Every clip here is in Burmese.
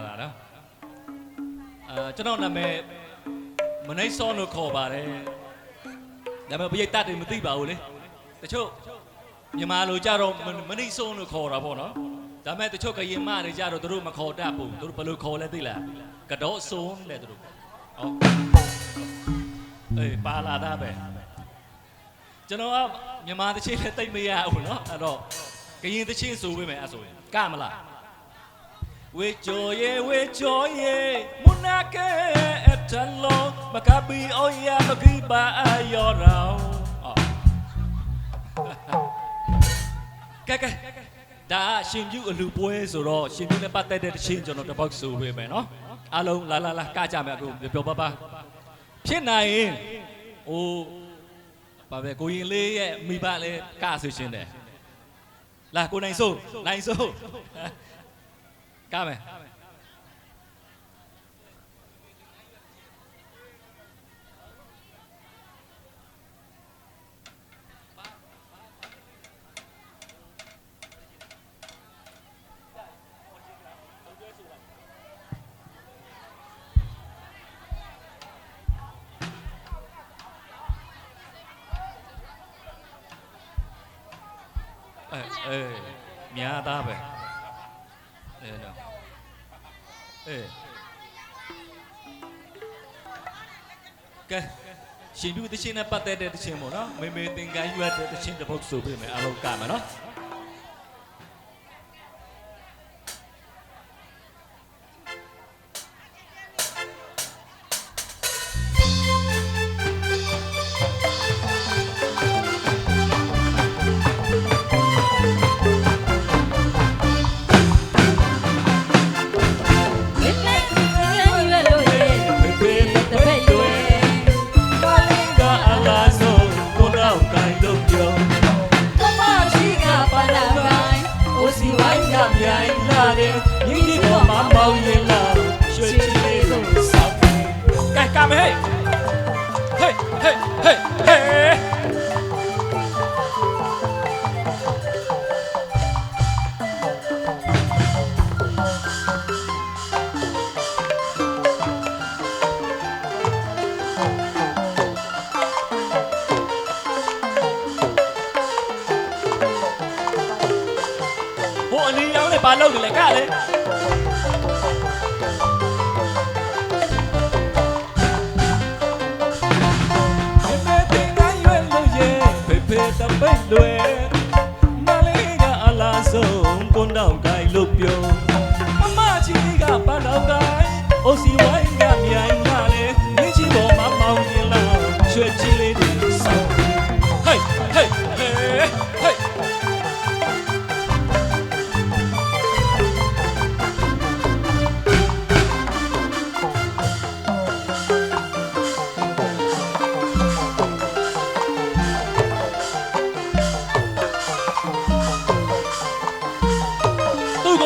လာနော်ကျွန်တော်နာမည်မနှိမ့်စောလို့ခေါ်ပါတယ်ဒါပေမဲ့ဘရိတ်တတ်တယ်မသိပါဘူးလေတချို့မြန်မာလိုကြတော့မနှိမ့်စောလို့ခေါ်တာပေါ့နော်ဒါပေမဲ့တချို့ကရင်မတွေကြတော့သူတို့မခေါ်တတ်ဘူးသူတို့ဘယ်လိုခေါ်လဲသိလားကတော့စုံလဲသူတို့ဟောအေးပါလာတာပဲကျွန်တော်ကမြန်မာတချင်းလည်းတိတ်မရဘူးเนาะအဲ့တော့ကရင်တချင်းဆိုပေးမယ်အဲ့ဆိုရင်ကမလားဝေကျော်ရေမွနာကဲအထလုံးမကပီအိုရမခိပါအယောရောင်ကဲဒါရှင်ပြုအလူပွဲဆိုတော့ရှင်ပြုနဲ့ပတ်သက်တဲ့တချင်းကျွန်တော်တစ်ပေါက်ဆိုပေးမယ်เนาะအားလုံးလာကကြမယ်အခုပြောပါဖြစ်နိုင်ရင်ဟိုဘာပဲကိုရင်လေးရဲ့မိဘလေးကဆိုရှင်တယ်လာကိုနိုင်စိုးကမယ်များသားပဲနော်ကဲရှင်ပြုတချင်းနဲ့ပတ်သက်တဲ့တချင်းပေါ့နော်မေသင်္ကန်းရွက်တဲ့တချင်းတစ်ပုဒ်ဆိုပေးမယ်အားလုံးကမယ်နော်ဘာလုပ်နေလဲကလေတပိတ်လွယ်မလေးကအလားဆုံးကွန်းတောင်ကိုင်လို့ပြောမမကြီးကပန်းတောင်ကိုင်အိုစီဝိုင်းကမြိုင်လာလေမင်းကြီးပေါ်မှာမောင်းရင်လာရွှေကြီးလေးတွေဆောင်းဟေး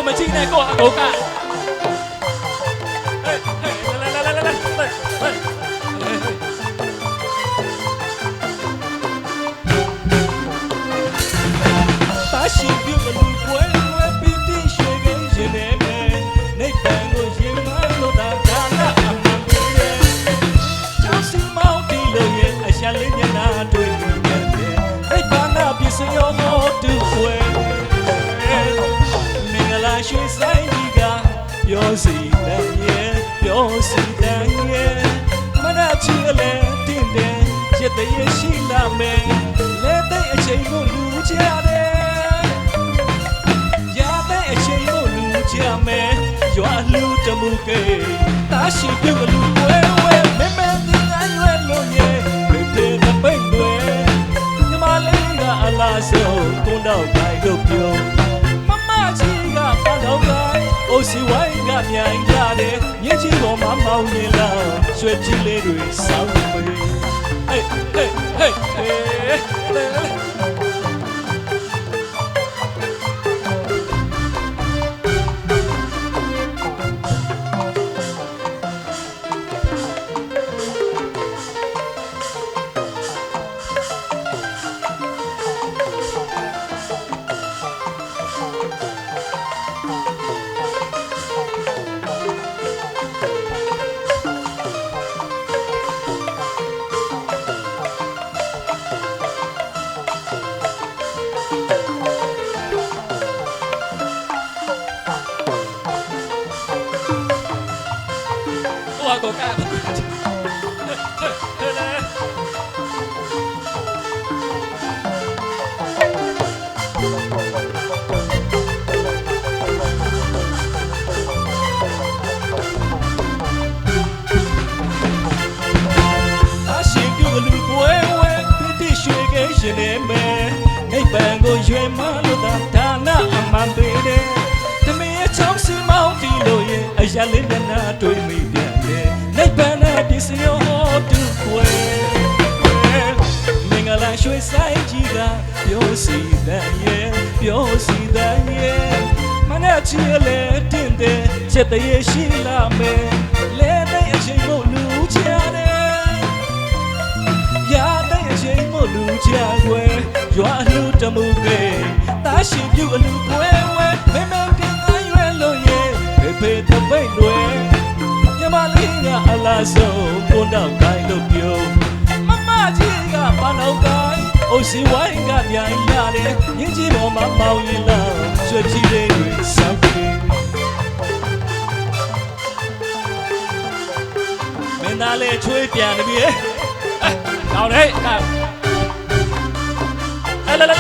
မကြည့်နဲ့ကိုအကိုကပါရှိပြုတ်လူပွဲပီတိရွှေကိန်းရှင်နေမယ်နေပန်ကိုရင်မလို့တာဒါနအမှန်ပဲချောင်းစီမောင်းတီလို့ရဲ့အရှာလေးမျက်နှာတွေ့နေတယ်အဲ့ဘာနာပြစရောတူွယ်ရွှေဆိုင်ကြီးကပြောစီတဲ့ရဲ့မနာချီလည်းတင်းတယ်ရတဲ့ရရှိလာမယ်လဲတဲ့အချိန်ကိုလူချတယ်ရတဲ့အချိန်ကိုလူချမယ်ရွာလူတမှုကေတာရှိပြုတ်လူဝဲမဲတင်ငါရွယ်လို့ရဲ့ဖေတပိတ်တွေညီမလေးကအလားဆုံးကွန်းတော့ကိုင်လို့ပြောအိုစီဝိုင်းကမြိုင်ရတယ်မြင်းကြီးပေါ်မှာမောင်းနေလားရွှေကြီးလေးတွေစောင်းပေးဟေး ကောကဲဟဲ့လေရှင်နေမယ်နိဗ္ဗာန်ကိုရွယ်မှလို့သာဒါနအမှန်ပေးတယ်တမင်ချောင်းစီမောင်းတီလို့ရင်အရာလေးမျက်နှာတွေ့မိပြန်တယ်နိဗ္ဗာန်နဲ့ဒီစရောတူွယ်မင်္ဂလာရွှေဆိုင်ကြီးကပြောစီတဲ့ရဲ့ပြောစီတဲ့ရဲ့မနဲ့ချီလေတင်တဲ့ချက်တည်းရှိလာမယ်လဲတဲ့အချိန်မို့လူချတယ်ရတဲ့အချိန်မို့လူချွယ်ရွာလူတမှုပဲတားရှိပြုအလူကွယ်ဝဲမေမေတင်ငါရွယ်လို့ရဲ့ဖေဖေတပိတ်လွယ်မြမလေးကအလားဆုံးကိုတော့ကိုင်းလို့ပြုံးမမကြီးကဘာလို့ကိုင်းအိုစီဝိုင်းကပြန်ရတယ်ညင်ကြီးပေါ်မှာမောင်းရင်လားရွှေကြီးလေးတွေဆောက်ပြီးမင်းသားလေးချွေးပြန်နေပြီကောင်းတယ်ကောင်း来来来，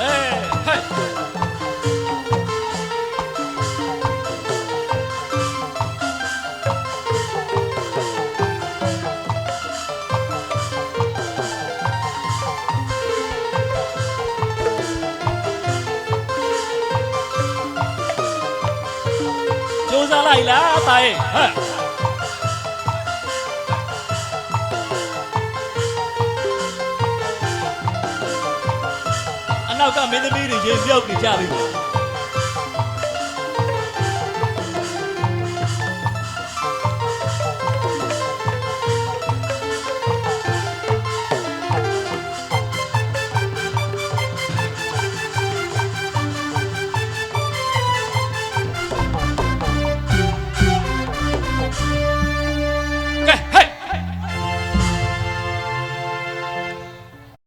哎嗨！就上来了，大爷，嗨！နောက်ကမင်းသမီးတွေရေပြောက်နေကြပြီ